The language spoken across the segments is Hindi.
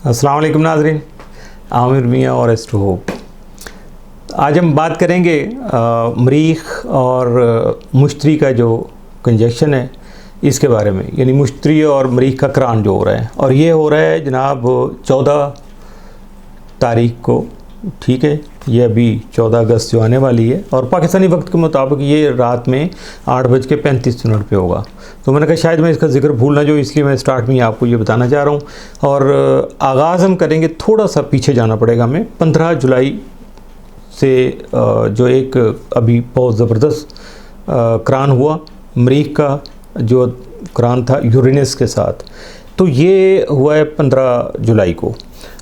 अस्सलाम वालेकुम नाज़रीन, आमिर मियाँ और एस्ट्रो होप। आज हम बात करेंगे मरीख और मुश्तरी का जो कंजक्शन है इसके बारे में, यानी मुश्तरी और मरीख का करान जो हो रहा है, और ये हो रहा है जनाब 14 तारीख को। ठीक है, ये अभी 14 अगस्त जो आने वाली है और पाकिस्तानी वक्त के मुताबिक ये रात में 8:35 पे होगा। तो मैंने कहा शायद मैं इसका जिक्र भूल ना जाऊँ, इसलिए मैं स्टार्ट में आपको ये बताना चाह रहा हूँ। और आगाज़ हम करेंगे, थोड़ा सा पीछे जाना पड़ेगा हमें। 15 जुलाई से जो एक अभी बहुत ज़बरदस्त करान हुआ मरीख का, जो करान था यूरेनस के साथ, तो ये हुआ है 15 जुलाई को।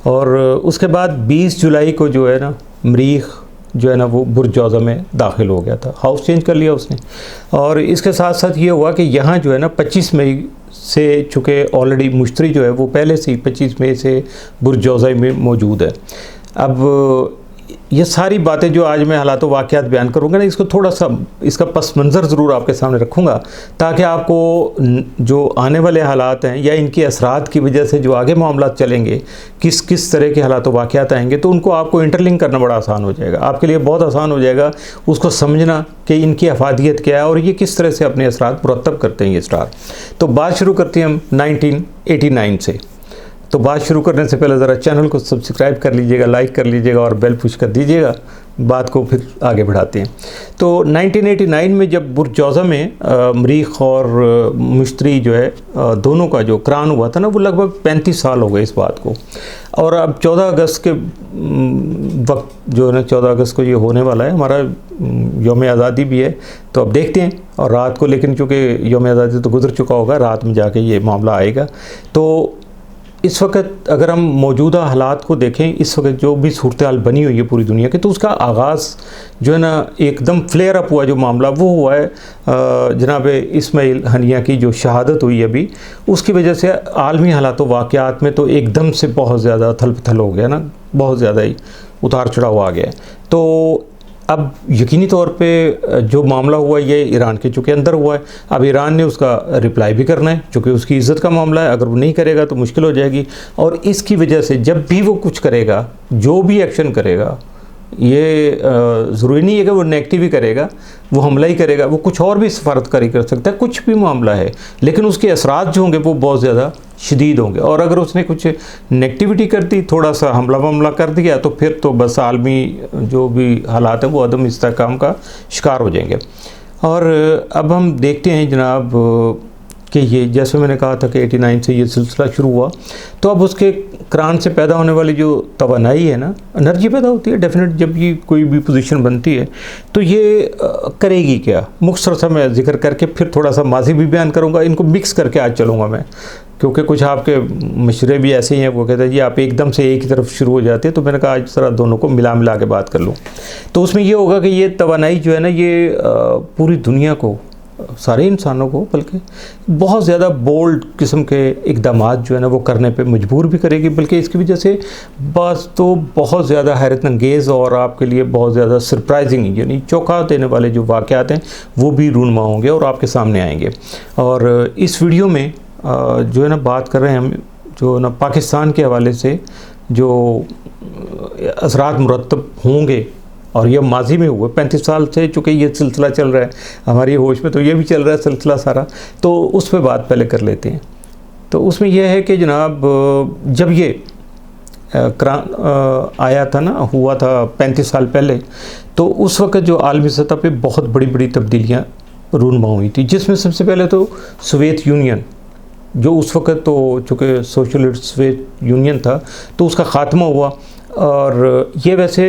और उसके बाद 20 जुलाई को जो है ना मरीख जो है ना वो बुर्ज जौज़ा में दाखिल हो गया था, हाउस चेंज कर लिया उसने। और इसके साथ साथ ये हुआ कि यहाँ जो है ना 25 मई से, चूँकि ऑलरेडी मुश्तरी जो है वो पहले से ही 25 मई से बुर्ज जौज़ा में मौजूद है। अब ये सारी बातें जो आज मैं हालात वाक़यात बयान करूँगा ना, इसको थोड़ा सा इसका पस मंज़र ज़रूर आपके सामने रखूँगा, ताकि आपको जो आने वाले हालात हैं या इनके असरात की वजह से जो आगे मामला चलेंगे, किस किस तरह के हालात वाक़यात आएंगे, तो उनको आपको इंटरलिंक करना बड़ा आसान हो जाएगा, आपके लिए बहुत आसान हो जाएगा उसको समझना कि इनकी अफादियत क्या है और ये किस तरह से अपने असरात मुरतब करते हैं ये स्टार। तो बात शुरू करते हैं हम 1989 से। तो बात शुरू करने से पहले ज़रा चैनल को सब्सक्राइब कर लीजिएगा, लाइक कर लीजिएगा और बेल पुश कर दीजिएगा। बात को फिर आगे बढ़ाते हैं। तो 1989 में जब बुर्ज जौज़ा में मरीख और मुश्तरी जो है दोनों का जो करान हुआ था ना, वो लगभग 35 साल हो गए इस बात को। और अब 14 अगस्त के वक्त जो है ना, 14 अगस्त को ये होने वाला है, हमारा यौम आज़ादी भी है, तो अब देखते हैं। और रात को, लेकिन चूँकि यौम आज़ादी तो गुजर चुका होगा, रात में जाके ये मामला आएगा। तो इस वक्त अगर हम मौजूदा हालात को देखें, इस वक्त जो भी सूरत हाल बनी हुई है पूरी दुनिया की, तो उसका आगाज़ जो है ना एकदम फ्लेयर अप हुआ जो मामला, वो हुआ है जनाब इस्माइल हनिया की जो शहादत हुई अभी, उसकी वजह से आलमी हालात वाक़यात में तो एकदम से बहुत ज़्यादा थल पथल हो गया ना, बहुत ज़्यादा ही उतार चढ़ाव आ गया। तो अब यकीनी तौर पे जो मामला हुआ ये ईरान के चूँकि अंदर हुआ है। अब ईरान ने उसका रिप्लाई भी करना है, चूँकि उसकी इज़्ज़त का मामला है, अगर वो नहीं करेगा तो मुश्किल हो जाएगी। और इसकी वजह से जब भी वो कुछ करेगा, जो भी एक्शन करेगा, ये ज़रूरी नहीं है कि वो नेगेटिव ही करेगा, वो हमला ही करेगा, वो कुछ और भी सफारतकारी कर सकता है, कुछ भी मामला है, लेकिन उसके असरात जो होंगे वो बहुत ज़्यादा शदीद होंगे। और अगर उसने कुछ नेगेटिविटी कर दी, थोड़ा सा हमला कर दिया, तो फिर तो बस आलमी जो भी हालात हैं वो अदम इस्तेहकाम का शिकार हो जाएंगे। और अब हम देखते हैं जनाब कि ये जैसे मैंने कहा था कि 89 से ये सिलसिला शुरू हुआ, तो अब उसके करान से पैदा होने वाली जो तवानाई है ना, एनर्जी पैदा होती है डेफिनेट, जब ये कोई भी पोजीशन बनती है तो ये करेगी क्या, मुख्तसर सा मैं जिक्र करके फिर थोड़ा सा माजी भी बयान करूँगा, इनको मिक्स करके आज चलूँगा मैं, क्योंकि कुछ आपके मशरे भी ऐसे ही हैं, वो कहते हैं जी आप एकदम से एक ही तरफ शुरू हो जाते हैं, तो मैंने कहा आज ज़रा दोनों को मिला के बात कर लूँ। तो उसमें ये होगा कि ये तवानाई जो है ना, ये पूरी दुनिया को, सारे इंसानों को, बल्कि बहुत ज़्यादा बोल्ड किस्म के इक़दामात जो है ना वो करने पे मजबूर भी करेगी, बल्कि इसकी वजह से बस तो बहुत ज़्यादा हैरत अंगेज़ और आपके लिए बहुत ज़्यादा सरप्राइजिंग, यानी चौंका देने वाले जो वाक़यात हैं वो भी रूनुमा होंगे और आपके सामने आएंगे। और इस वीडियो में जो है ना बात कर रहे हैं हम, जो ना पाकिस्तान के हवाले से जो असरात मुरतब होंगे, और ये माजी में हुए 35 साल से, चूँकि ये सिलसिला चल रहा है हमारी होश में, तो ये भी चल रहा है सिलसिला सारा, तो उस पर बात पहले कर लेते हैं। तो उसमें यह है कि जनाब जब ये करान आया था ना, हुआ था 35 साल पहले, तो उस वक्त जो आलमी सतह पे बहुत बड़ी बड़ी तब्दीलियाँ रूनुमा हुई थी, जिसमें सबसे पहले तो सोवियत यूनियन, जो उस वक्त तो चूँकि सोशलिस्ट सोवियत यूनियन था, तो उसका ख़ात्मा हुआ। और ये वैसे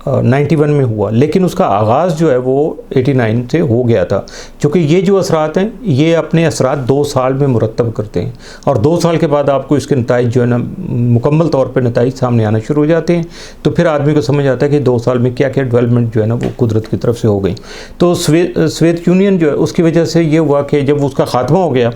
91 में हुआ, लेकिन उसका आगाज़ जो है वो 89 से हो गया था, क्योंकि ये जो असरात हैं ये अपने असरात 2 साल में मुरतब करते हैं, और 2 साल के बाद आपको इसके नताइज जो है ना मुकम्मल तौर पे नताइज सामने आना शुरू हो जाते हैं। तो फिर आदमी को समझ आता है कि 2 साल में क्या क्या डेवलपमेंट जो है ना वो कुदरत की तरफ से हो गई। तो सोवियत यूनियन जो है उसकी वजह से ये हुआ कि जब उसका ख़ात्मा हो गया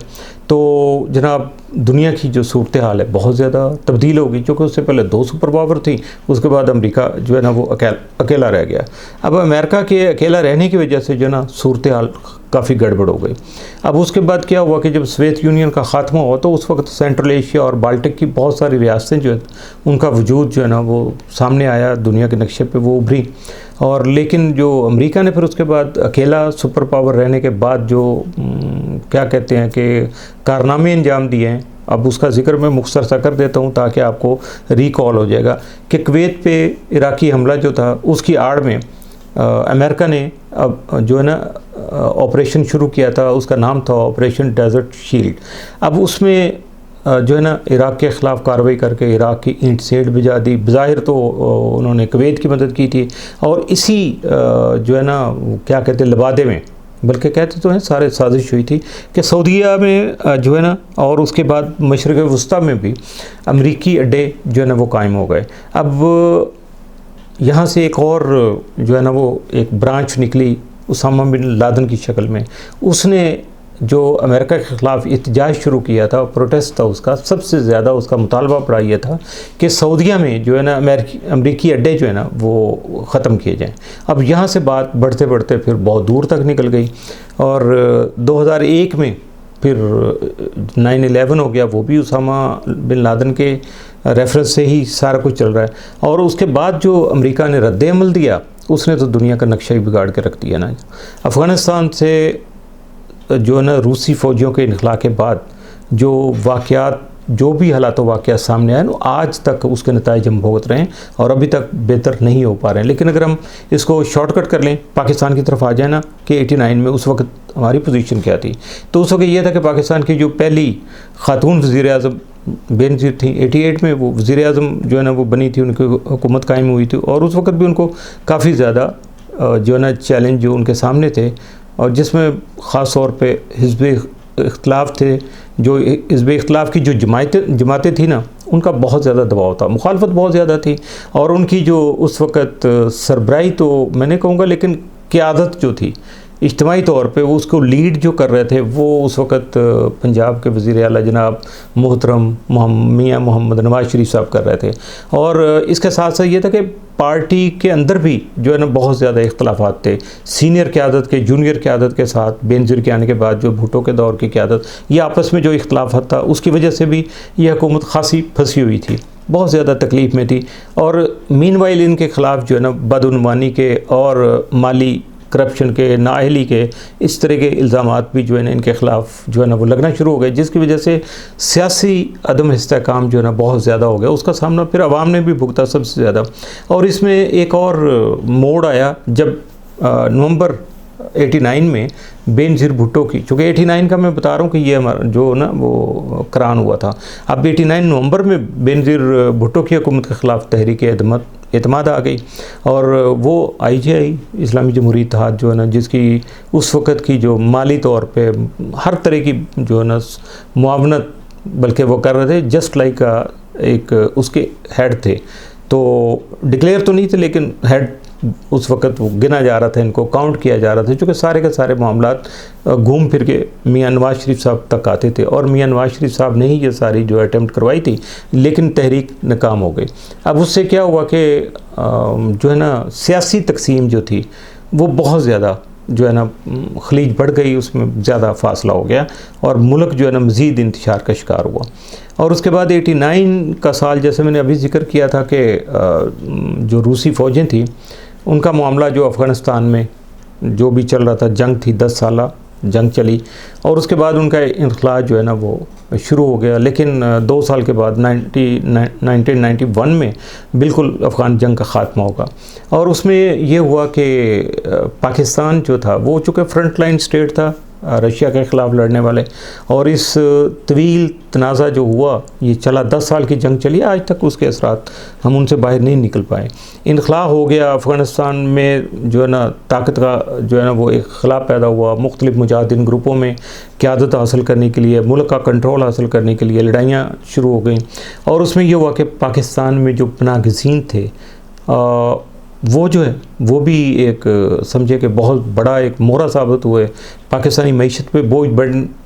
तो जनाब दुनिया की जो सूरत हाल है बहुत ज़्यादा तब्दील हो गई, क्योंकि उससे पहले 2 सुपर पावर थी, उसके बाद अमेरिका जो है ना वो अकेला रह गया। अब अमेरिका के अकेला रहने की वजह से जो है ना सूरत हाल काफ़ी गड़बड़ हो गई। अब उसके बाद क्या हुआ कि जब सोवियत यूनियन का ख़ात्मा हुआ तो उस वक्त सेंट्रल एशिया और बाल्टिक की बहुत सारी रियासतें जो है उनका वजूद जो है ना वो सामने आया, दुनिया के नक्शे पे वो उभरी। और लेकिन जो अमेरिका ने फिर उसके बाद अकेला सुपर पावर रहने के बाद जो क्या कहते हैं कि कारनामे अंजाम दिए हैं, अब उसका जिक्र मैं मुख्तसर सा कर देता हूँ ताकि आपको रिकॉल हो जाएगा कि कुवैत पे इराकी हमला जो था उसकी आड़ में अमेरिका ने अब जो है ना ऑपरेशन शुरू किया था, उसका नाम था ऑपरेशन डेजर्ट शील्ड। अब उसमें जो है ना इराक़ के ख़िलाफ़ कार्रवाई करके इराक़ की ईंट सेंट भिजा दी। बज़ाहिर तो उन्होंने कुवैत की मदद की थी, और इसी जो है ना क्या कहते हैं लबादे में, बल्कि कहते तो हैं सारे साजिश हुई थी कि सऊदीया में जो है ना और उसके बाद मशरिक़ वस्ता में भी अमरीकी अड्डे जो है ना वो कायम हो गए। अब यहाँ से एक और जो है ना वो एक ब्रांच निकली उसामा बिन लादेन की शक्ल में। उसने जो अमेरिका के ख़िलाफ़ एहतजाज शुरू किया था, प्रोटेस्ट था उसका, सबसे ज़्यादा उसका मुतालबा पड़ा यह था कि सऊदीया में जो है ना अमरीकी अड्डे जो है ना वो ख़त्म किए जाएं। अब यहाँ से बात बढ़ते बढ़ते फिर बहुत दूर तक निकल गई, और 2001 में फिर 9/11 हो गया, वो भी उसामा बिन लादेन के रेफरेंस से ही सारा कुछ चल रहा है। और उसके बाद जो अमेरिका ने रद्द-ए-अमल दिया, उसने तो दुनिया का नक्शा ही बिगाड़ के रख दिया ना। अफ़गानिस्तान से जो है ना रूसी फ़ौजियों के इनखला के बाद जो वाक़यात, जो भी हालात वाक़यात सामने आए, आज तक उसके नताइज हम भुगत रहे हैं और अभी तक बेहतर नहीं हो पा रहे हैं। लेकिन अगर हम इसको शॉर्टकट कर लें, पाकिस्तान की तरफ आ जाए ना कि 89 में उस वक्त हमारी पोजीशन क्या थी, तो उस वक्त यह था कि पाकिस्तान की जो पहली खातून वज़ीर-ए-आज़म बेनज़ीर थी, 88 में वो वज़ीर-ए-आज़म जो है ना वो बनी थी, उनकी हुकूमत कायम हुई थी, और उस वक्त भी उनको काफ़ी ज़्यादा जो है ना चैलेंज जो उनके सामने थे, और जिसमें ख़ास तौर पे हिज़्ब इख्तिलाफ़ थे। जो हिज़्ब इख्तिलाफ़ की जो जमातें थी ना, उनका बहुत ज़्यादा दबाव था, मुखालफत बहुत ज़्यादा थी, और उनकी जो उस वक़्त सरबराही तो मैं नहीं कहूँगा, लेकिन क़यादत जो थी इज्तिमाई तौर पे वो उसको लीड जो कर रहे थे, वो उस वक़्त पंजाब के वज़ीर आला जनाब मोहतरम मियाँ मोहम्मद नवाज़ शरीफ साहब कर रहे थे। और इसके साथ साथ ये था कि पार्टी के अंदर भी जो है ना बहुत ज़्यादा इख्तलाफात थे, सीनियर क़यादत के जूनियर क़यादत के साथ। बेनज़ीर के आने के बाद जो भुट्टो के दौर की क़यादत, ये आपस में जो इख्तलाफात था उसकी वजह से भी यह हुकूमत खासी फंसी हुई थी, बहुत ज़्यादा तकलीफ़ में थी। और मीनवाइल इनके ख़िलाफ़ जो है ना बदउनवानी के और माली करप्शन के, नाअहली के, इस तरह के इल्ज़ामात भी जो है ना इनके ख़िलाफ़ जो है ना वो लगना शुरू हो गए, जिसकी वजह से सियासी अदम इस्तेहकाम जो है ना बहुत ज़्यादा हो गया। उसका सामना फिर अवाम ने भी भुगता सबसे ज़्यादा। और इसमें एक और मोड़ आया जब नवंबर 89 में बेनज़ीर भुट्टो की, चूँकि 89 का मैं बता रहा हूँ कि ये हमारा जो ना वो करान हुआ था। अब 89 नवंबर में बेनज़ीर भुट्टो की हुकूमत के ख़िलाफ़ तहरीक एतमाद आ गई, और वो IJI इस्लामी जमहूरी इत्तेहाद जो है ना, जिसकी उस वक़्त की जो माली तौर पे हर तरह की जो है ना मुआवनत बल्कि वो कर रहे थे, जस्ट लाइक एक उसके हेड थे, तो डिक्लेयर तो नहीं थे लेकिन हेड उस वक़्त वो गिना जा रहा था, इनको काउंट किया जा रहा था, क्योंकि सारे के सारे मामलात घूम फिर के मियाँ नवाज़ शरीफ साहब तक आते थे, और मियाँ नवाज़ शरीफ साहब ने ही ये सारी जो अटैम्प्ट करवाई थी, लेकिन तहरीक नाकाम हो गई। अब उससे क्या हुआ कि जो है ना सियासी तकसीम जो थी वो बहुत ज़्यादा जो है ना खलीज बढ़ गई, उसमें ज़्यादा फासला हो गया, और मुल्क जो है ना मज़ीद इंतशार का शिकार हुआ। और उसके बाद 89 का साल, जैसे मैंने अभी जिक्र किया था कि जो रूसी फ़ौजें थी उनका मामला जो अफ़गानिस्तान में जो भी चल रहा था, जंग थी, 10 साल जंग चली, और उसके बाद उनका इनखला जो है ना वो शुरू हो गया। लेकिन 2 साल के बाद 1991 में बिल्कुल अफ़गान जंग का ख़ात्मा होगा, और उसमें ये हुआ कि पाकिस्तान जो था वो चूँकि फ्रंट लाइन स्टेट था रशिया के ख़िलाफ़ लड़ने वाले, और इस तवील तनाज़ा जो हुआ ये चला, 10 साल की जंग चली, आज तक उसके असरात हम उनसे बाहर नहीं निकल पाए। इनखला हो गया अफ़गानिस्तान में, जो है ना ताकत का जो है ना वो एक खिला पैदा हुआ, मुख्तलिफ मुजाहिदीन ग्रुपों में क़यादत हासिल करने के लिए, मुल्क का कंट्रोल हासिल करने के लिए लड़ाइयाँ शुरू हो गई। और उसमें यह हुआ कि पाकिस्तान में जो पनाहगज़ीन थे वो जो है वो भी एक समझे कि बहुत बड़ा एक मोहरा साबित हुए। पाकिस्तानी मईशत पे बोझ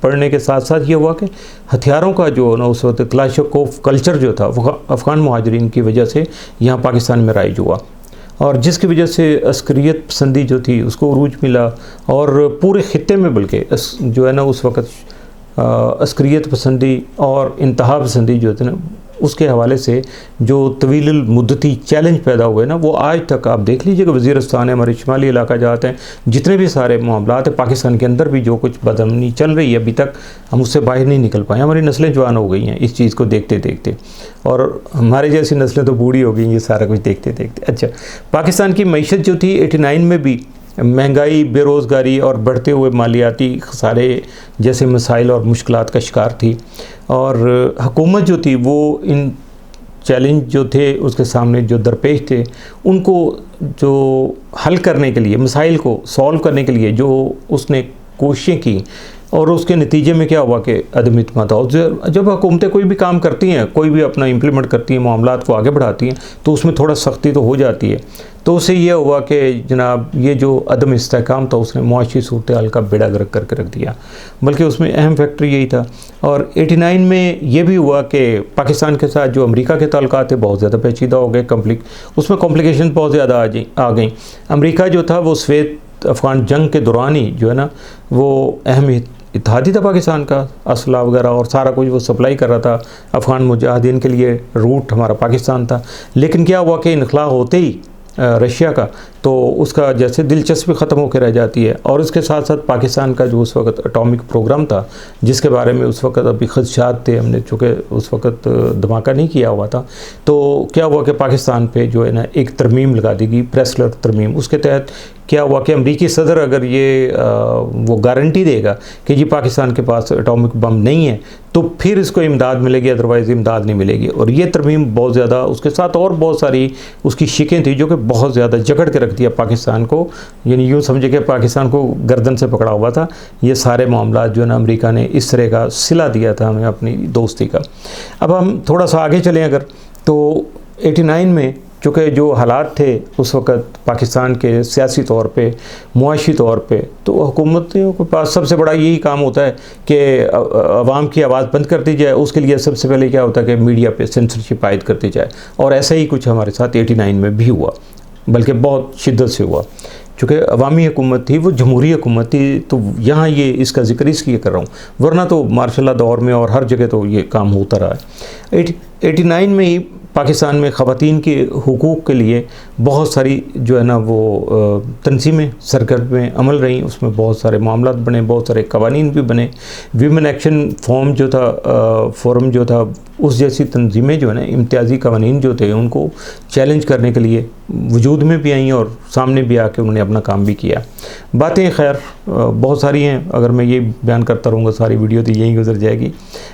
पड़ने के साथ साथ ये हुआ कि हथियारों का जो ना उस वक्त क्लाशकोफ कल्चर जो था वो अफ़गान मुहाजिरीन की वजह से यहाँ पाकिस्तान में राइज हुआ, और जिसकी वजह से अस्करियत पसंदी जो थी उसको उरूज मिला, और पूरे ख़ित्ते में बल्कि जो है ना उस वक़्त अस्करियत पसंदी और इंतहा पसंदी जो थी ना उसके हवाले से जो तवील मुद्दती चैलेंज पैदा हुए ना, वो आज तक आप देख लीजिए कि वज़ीरिस्तान है, हमारे शुमाली इलाका जाते हैं, जितने भी सारे मामलात हैं पाकिस्तान के अंदर भी जो कुछ बदअमनी चल रही है अभी तक हम उससे बाहर नहीं निकल पाए। हमारी नस्लें जवान हो गई हैं इस चीज़ को देखते देखते, और हमारे जैसी नस्लें तो बूढ़ी हो गई ये सारा कुछ देखते देखते। अच्छा, पाकिस्तान की मईशत जो थी 89 में भी महंगाई, बेरोज़गारी और बढ़ते हुए मालियाती खसारे जैसे मसाइल और मुश्किलात का शिकार थी, और हुकूमत जो थी वो इन चैलेंज जो थे उसके सामने जो दरपेश थे उनको जो हल करने के लिए, मसाइल को सॉल्व करने के लिए जो उसने कोशिशें की, और उसके नतीजे में क्या हुआ कि अदम इत्मीनान था। जब हुकूमतें कोई भी काम करती हैं, कोई भी अपना इम्प्लीमेंट करती हैं, मामलात को आगे बढ़ाती हैं, तो उसमें थोड़ा सख्ती तो हो जाती है। तो उससे यह हुआ कि जनाब ये जो अदम इस्तेहकाम था उसने मुआशी सूरत हाल का बेड़ा गर्क करके रख दिया, बल्कि उसमें अहम फैक्टर यही था। और 89 में ये भी हुआ कि पाकिस्तान के साथ जो अमेरिका के ताल्लुकात थे बहुत ज़्यादा पेचीदा हो गए, उसमें कॉम्प्लिकेशन बहुत ज़्यादा आ गई। अमेरिका जो था वो सवेत अफ़गान जंग के दौरान ही जो है ना वो अहम इत्तेहादी था पाकिस्तान का, असला वगैरह और सारा कुछ वो सप्लाई कर रहा था अफ़गान मुजाहिदीन के लिए, रूट हमारा पाकिस्तान था। लेकिन क्या हुआ कि इनखला होते ही रशिया का, तो उसका जैसे दिलचस्पी ख़त्म होकर रह जाती है। और इसके साथ साथ पाकिस्तान का जो उस वक्त एटॉमिक प्रोग्राम था जिसके बारे में उस वक्त अभी खदशात थे, हमने चूँकि उस वक्त धमाका नहीं किया हुआ था, तो क्या हुआ कि पाकिस्तान पे जो है ना एक तरमीम लगा दी गई, प्रेसलर तरमीम। उसके तहत क्या हुआ कि अमरीकी सदर अगर ये वो गारंटी देगा कि जी पाकिस्तान के पास एटॉमिक बम नहीं है तो फिर इसको इमदाद मिलेगी, अदरवाइज़ इमदाद नहीं मिलेगी। और ये तरमीम बहुत ज़्यादा, उसके साथ और बहुत सारी उसकी शिकें थी जो कि बहुत ज़्यादा जकड़ के रख दिया पाकिस्तान को, यानी यूँ समझे कि पाकिस्तान को गर्दन से पकड़ा हुआ था। ये सारे मामला जो है ना अमेरिका ने इस तरह का सिला दिया था हमें अपनी दोस्ती का। अब हम थोड़ा सा आगे चलें अगर, तो 89 में चूँकि जो हालात थे उस वक़्त पाकिस्तान के सियासी तौर पे, मुआशी तौर पे, तो हुकूमतियों के पास सबसे बड़ा यही काम होता है कि अवाम की आवाज़ बंद कर दी जाए। उसके लिए सबसे पहले क्या होता है कि मीडिया पे सेंसरशिप आयद करती जाए, और ऐसा ही कुछ हमारे साथ 89 में भी हुआ, बल्कि बहुत शिद्दत से हुआ। चूँकि अवामी हुकूमत थी, वो जमहूरी हुकूमत थी, तो यहाँ ये इसका ज़िक्र इसलिए कर रहा हूँ, वरना तो मार्शल दौर में और हर जगह तो ये काम होता रहा है। 89 में ही पाकिस्तान में ख़वातीन के हुकूक़ के लिए बहुत सारी जो है ना वो तंजीमें सरगर्म में अमल रहीं, उसमें बहुत सारे मामलात बने, बहुत सारे कवानीन भी बने। वीमेन एक्शन फोरम जो था उस जैसी तंजीमें जो है ना इम्तियाज़ी कवानीन जो थे उनको चैलेंज करने के लिए वजूद में भी आई और सामने भी आके उन्होंने अपना काम भी किया। बातें खैर बहुत सारी हैं, अगर मैं ये बयान करता रहूँगा सारी वीडियो तो यहीं गुजर जाएगी।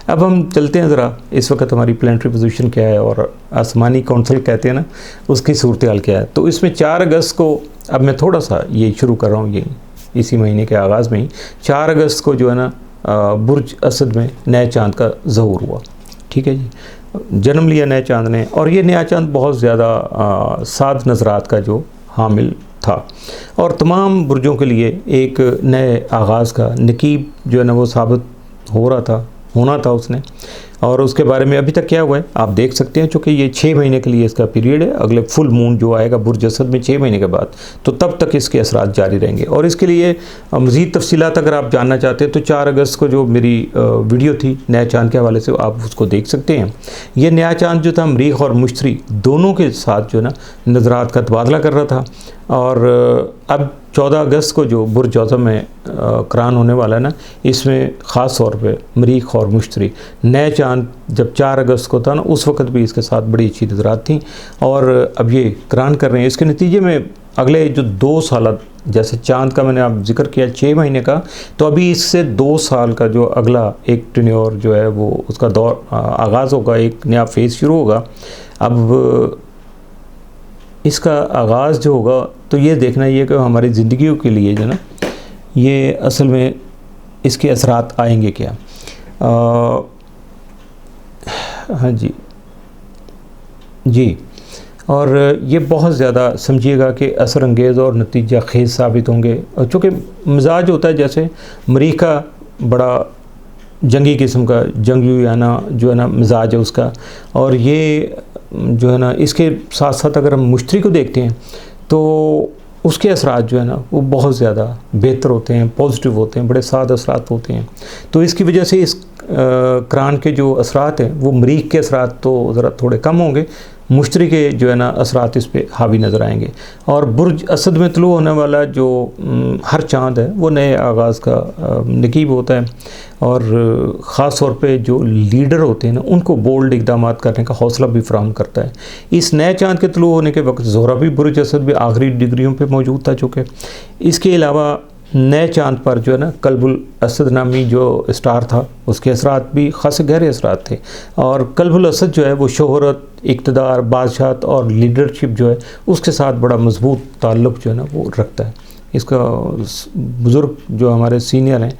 अब हम चलते हैं ज़रा, इस वक्त हमारी प्लानिटरी पोजीशन क्या है और आसमानी काउंसिल कहते हैं ना उसकी सूरत हाल क्या है। तो इसमें 4 अगस्त को, अब मैं थोड़ा सा ये शुरू कर रहा हूँ, ये इसी महीने के आगाज़ में ही 4 अगस्त को जो है ना बुर्ज असद में नए चाँद का ज़हूर हुआ। ठीक है जी, जन्म लिया नए चाँद ने, और ये नया चाँद बहुत ज़्यादा साद नज़रात का जो हामिल था, और तमाम बुर्जों के लिए एक नए आगाज़ का नकीब जो है ना वो साबित होना था उसने। और उसके बारे में अभी तक क्या हुआ है आप देख सकते हैं, चूँकि ये 6 महीने के लिए इसका पीरियड है। अगले फुल मून जो आएगा बुर्ज असद में 6 महीने के बाद, तो तब तक इसके असरात जारी रहेंगे। और इसके लिए मज़ीद तफसीलात अगर आप जानना चाहते हैं तो 4 अगस्त को जो मेरी वीडियो थी नया चाँद के हवाले से आप उसको देख सकते हैं। ये नया चाँद जो था मरीख और मुश्तरी दोनों के साथ जो ना नज़रात का तबादला कर रहा था। और अब 14 अगस्त को जो बुर्ज औज़म में करान होने वाला है ना, इसमें ख़ास तौर पे मरीख और मुश्तरी नए चाँद जब 4 अगस्त को था ना उस वक़्त भी इसके साथ बड़ी अच्छी नज़रात थी, और अब ये करान कर रहे हैं। इसके नतीजे में अगले जो 2 साल, जैसे चाँद का मैंने आप जिक्र किया 6 महीने का, तो अभी इससे 2 साल का जो अगला एक टेन्योर जो है वो उसका दौर आगाज़ होगा, एक नया फेज़ शुरू होगा। अब इसका आगाज़ जो होगा तो ये देखना ये कि हमारी ज़िंदगियों के लिए जो ना ये असल में इसके असरात आएंगे क्या। हाँ जी, और ये बहुत ज़्यादा समझिएगा कि असर अंगेज़ और नतीजा खेज़ साबित होंगे। चूँकि मिजाज होता है जैसे मरीख़ का बड़ा जंगी किस्म का जंगजुयाना जो है ना मिजाज है उसका, और ये जो है ना इसके साथ साथ अगर हम मुश्तरी को देखते हैं तो उसके असरात जो है ना वो बहुत ज़्यादा बेहतर होते हैं, पॉजिटिव होते हैं, बड़े साद असरात होते हैं। तो इसकी वजह से इस क़ुरान के जो असरात हैं वो मरीख़ के असरात तो ज़रा थोड़े कम होंगे, मुश्तरी के जो है ना असरात इस पे हावी नज़र आएंगे। और बुर्ज असद में तलू होने वाला जो हर चाँद है वो नए आगाज़ का नकीब होता है, और ख़ास तौर पे जो लीडर होते हैं ना उनको बोल्ड इक़दाम करने का हौसला भी फराहम करता है। इस नए चाँद के तलू होने के वक्त ज़ोहरा भी बुर्ज असद भी आखिरी डिग्रियों पे मौजूद था चूँकि। इसके अलावा नए चाँद पर जो है ना कल्बुल असद नामी जो स्टार था उसके असरात भी ख़ास गहरे असरात थे। और कल्बुल असद जो है वो शोहरत, इक़्तिदार, बादशाहत और लीडरशिप जो है उसके साथ बड़ा मजबूत ताल्लुक़ जो है ना वो रखता है। इसका बुज़ुर्ग जो हमारे सीनियर हैं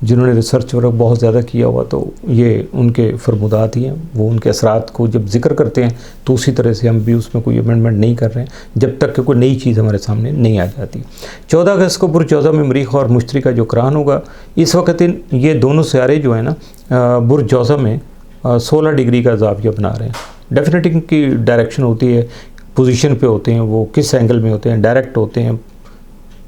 जिन्होंने रिसर्च वर्क बहुत ज़्यादा किया हुआ, तो ये उनके फरमुदात ही हैं। वो उनके असरात को जब ज़िक्र करते हैं तो उसी तरह से हम भी उसमें कोई अमेंडमेंट नहीं कर रहे हैं जब तक कि कोई नई चीज़ हमारे सामने नहीं आ जाती। 14 अगस्त को बुर्ज जौज़ा में मरीख़ और मुश्तरी का जो क़ुरान होगा, इस वक्त ये दोनों सियारे जो हैं ना बुर्ज जौज़ा में 16 डिग्री का ज़ाविया बना रहे हैं। डेफिनेटली की डायरेक्शन होती है, पोजीशन पे होते हैं, वो किस एंगल में होते हैं, डायरेक्ट होते हैं,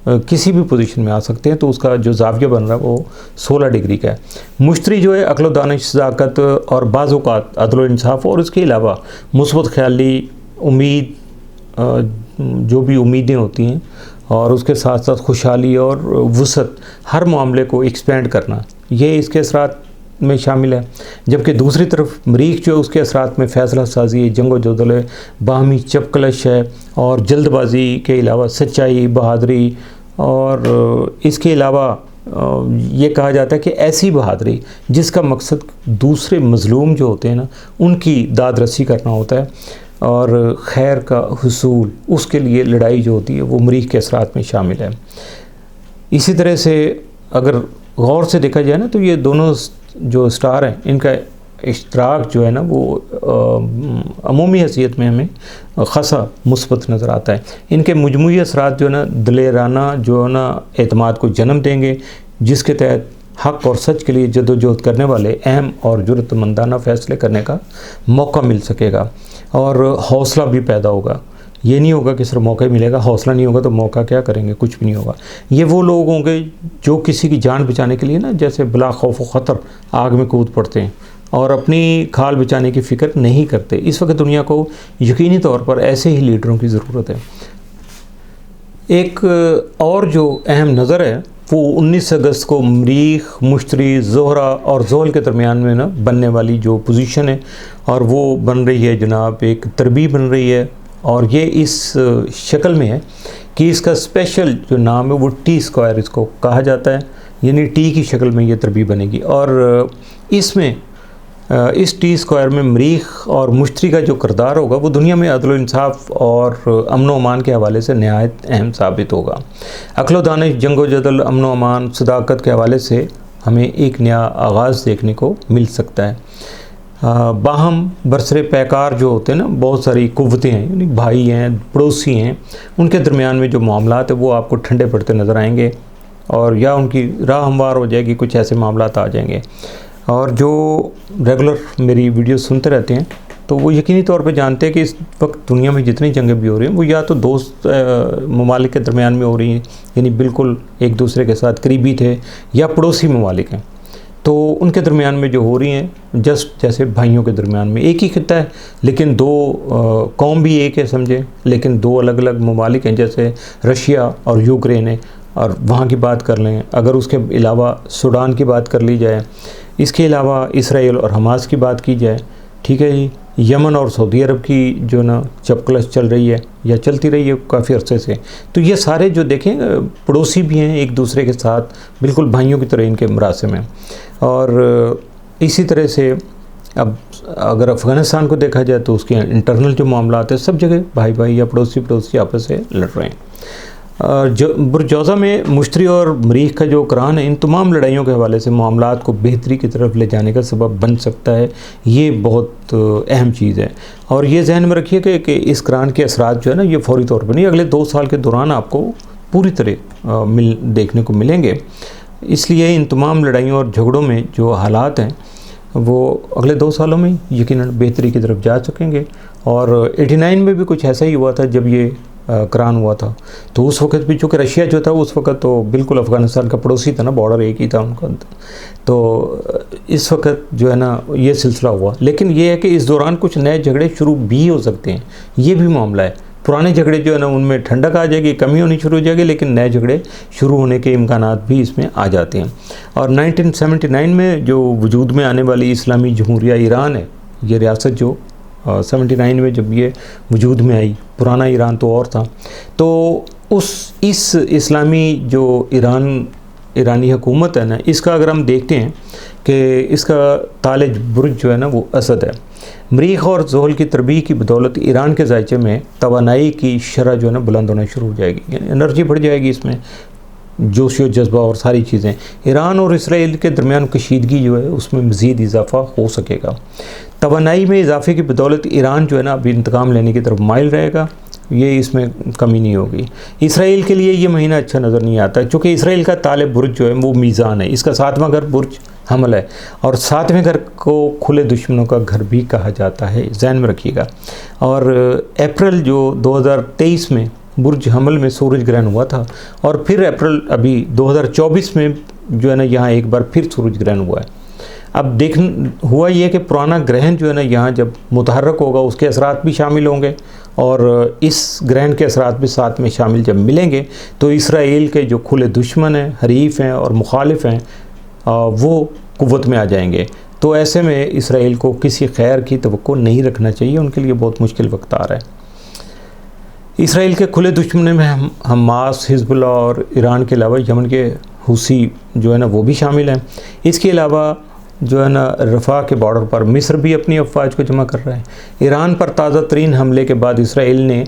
किसी भी पोजीशन में आ सकते हैं, तो उसका जो ज़ाविया बन रहा है वो 16 डिग्री का है। मुश्तरी जो है अक्ल व दानिश, सदाकत और बाज़-औक़ात अदल व इंसाफ़ और उसके अलावा मुस्बत ख़याली, उम्मीद, जो भी उम्मीदें होती हैं, और उसके साथ साथ खुशहाली और वुसअत, हर मामले को एक्सपेंड करना, ये इसके असरात में शामिल है। जबकि दूसरी तरफ मरीख़ जो उसके असरात में फ़ैसला साजी, जंग व जदल है, बाहमी चपकलश है, और जल्दबाजी के अलावा सच्चाई, बहादुरी, और इसके अलावा ये कहा जाता है कि ऐसी बहादुरी जिसका मकसद दूसरे मज़लूम जो होते हैं ना उनकी दाद रसी करना होता है, और खैर का हुसूल, उसके लिए लड़ाई जो होती है वो मरीख़ के असरात में शामिल है। इसी तरह से अगर गौर से देखा जाए ना तो ये दोनों जो स्टार हैं इनका इश्तराक जो है ना वो अमूमी हैसियत में हमें ख़ासा मुस्बत नज़र आता है। इनके मजमूई असरात जो है ना दिलेराना जो है ना एतमाद को जन्म देंगे, जिसके तहत हक़ और सच के लिए जदोजहद करने वाले अहम और जुर्रतमंदाना फ़ैसले करने का मौका मिल सकेगा, और हौसला भी पैदा होगा। ये नहीं होगा कि सिर्फ मौका ही मिलेगा, हौसला नहीं होगा तो मौका क्या करेंगे, कुछ भी नहीं होगा। ये वो लोग होंगे जो किसी की जान बचाने के लिए ना जैसे बिला खौफ व ख़तर आग में कूद पड़ते हैं और अपनी खाल बचाने की फ़िक्र नहीं करते। इस वक्त दुनिया को यकीनी तौर पर ऐसे ही लीडरों की ज़रूरत है। एक और जो अहम नज़र है वो 19 अगस्त को मरीख़, मुश्तरी, ज़ोहरा और ज़ोहल के दरमियान में ना बनने वाली जो पोजीशन है, और वो बन रही है जनाब एक तरबीब बन रही है, और ये इस शक्ल में है कि इसका स्पेशल जो नाम है वो टी स्क्वायर इसको कहा जाता है, यानी टी की शक्ल में ये तरबीब बनेगी। और इसमें इस टी स्क्वायर में मरीख़ और मुश्तरी का जो किरदार होगा वो दुनिया में अदल व इंसाफ़ और अमन व अमान के हवाले से नहायत अहम साबित होगा। अक्ल व दानिश, जंग व जदल, अमन व अमान, सदाकत के हवाले से हमें एक नया आगाज़ देखने को मिल सकता है। बाहम बरसरे पैकार जो होते हैं ना, बहुत सारी कुव्वतें हैं, यानी भाई हैं, पड़ोसी हैं, उनके दरमियान में जो मामलात है वो आपको ठंडे पड़ते नज़र आएंगे, और या उनकी राह हमवार हो जाएगी, कुछ ऐसे मामलात आ जाएंगे। और जो रेगुलर मेरी वीडियो सुनते रहते हैं तो वो यकीनी तौर पे जानते हैं कि इस वक्त दुनिया में जितनी जंगें भी हो रही हैं वो या तो दोस्त ममालिक के दरमियान में हो रही हैं, यानी बिल्कुल एक दूसरे के साथ करीबी थे, या पड़ोसी ममालिक हैं, तो उनके दरमियान में जो हो रही हैं जस्ट जैसे भाइयों के दरमियान में। एक ही खित्ता है लेकिन दो कौम भी एक है समझे, लेकिन दो अलग अलग ममालिक हैं, जैसे रशिया और यूक्रेन है, और वहाँ की बात कर लें, अगर उसके अलावा सूडान की बात कर ली जाए, इसके अलावा इसराइल और हमास की बात की जाए, ठीक है जी, यमन और सऊदी अरब की जो ना चपकलश चल रही है या चलती रही है काफ़ी अरसे से, तो ये सारे जो देखें पड़ोसी भी हैं एक दूसरे के साथ, बिल्कुल भाइयों की तरह इनके मरासिम हैं। और इसी तरह से अब अगर अफ़गानिस्तान को देखा जाए तो उसके इंटरनल जो मामला है सब जगह भाई भाई या पड़ोसी पड़ोसी आपस से लड़ रहे हैं। बुर्जौज़ा में मुश्तरी और मरीख का जो करान है इन तमाम लड़ाइयों के हवाले से मामलात को बेहतरी की तरफ ले जाने का सबब बन सकता है। ये बहुत अहम चीज़ है और ये जहन में रखिए कि इस करान के असरात जो है ना ये फौरी तौर पर नहीं, अगले 2 साल के दौरान आपको पूरी तरह देखने को मिलेंगे। इसलिए इन तमाम लड़ाइयों और झगड़ों में जो हालात हैं वो अगले 2 सालों में यकीनन बेहतरी की तरफ जा सकेंगे। और 89 में भी कुछ ऐसा ही हुआ था जब ये करान हुआ था, तो उस वक्त भी चूँकि रशिया जो था उस वक्त तो बिल्कुल अफ़गानिस्तान का पड़ोसी था ना, बॉर्डर एक ही था उनका, तो इस वक्त जो है ना ये सिलसिला हुआ। लेकिन ये है कि इस दौरान कुछ नए झगड़े शुरू भी हो सकते हैं, ये भी मामला है। पुराने झगड़े जो है ना उनमें ठंडक आ जाएगी, कमी होनी शुरू हो जाएगी, लेकिन नए झगड़े शुरू होने के इम्कानात भी इसमें आ जाते हैं। और 1979 में जो वजूद में आने वाली इस्लामी जमहूरिया ईरान है, ये रियासत जो 79 में जब ये वजूद में आई, पुराना ईरान तो और था, तो इस इस्लामी जो ईरानी हुकूमत है ना, इसका अगर हम देखते हैं कि इसका तालिज बुर्ज जो है ना वो असद है। मरीख और ज़ोहल की तरबीह की बदौलत ईरान के ज़ायचे में तवानाई की शरह जो है ना बुलंद होना शुरू हो जाएगी, एनर्जी बढ़ जाएगी, इसमें जोश व जज्बा और सारी चीज़ें। ईरान और इसराइल के दरमियान कशीदगी जो है उसमें मज़ीद इजाफ़ा हो सकेगा। तवानाई में इजाफे की बदौलत ईरान जो है ना अभी इंतकाम लेने की तरफ माइल रहेगा, ये इसमें कमी नहीं होगी। इसराइल के लिए ये महीना अच्छा नज़र नहीं आता, क्योंकि इसराइल का ताले बुर्ज जो है वो मीज़ान है, इसका 7वां घर बुर्ज हमल है और 7वें घर को खुले दुश्मनों का घर भी कहा जाता है, ज़हन में रखिएगा। और अप्रैल जो 2023 में बुर्ज हमल में सूरज ग्रहण हुआ था और फिर अप्रैल अभी 2024 में जो है ना यहाँ एक बार फिर सूरज ग्रहण हुआ है। अब हुआ ये कि पुराना ग्रहण जो है ना यहाँ जब मुतहर्रक होगा उसके असरात भी शामिल होंगे और इस ग्रहण के असरात भी साथ में शामिल जब मिलेंगे तो इसराइल के जो खुले दुश्मन हैं, हरीफ हैं और मुखालिफ हैं वो कुव्वत में आ जाएंगे। तो ऐसे में इसराइल को किसी खैर की तवक्को नहीं रखना चाहिए, उनके लिए बहुत मुश्किल वक्त आ रहा है। इसराइल के खुले दुश्मन में हमास, हिजबुल्लाह और ईरान के अलावा यमन के हुसी जो है ना वो भी शामिल हैं। इसके अलावा जो है ना रफ़ा के बॉर्डर पर मिस्र भी अपनी अफवाज को जमा कर रहा है। ईरान पर ताज़ा तरीन हमले के बाद इसराइल ने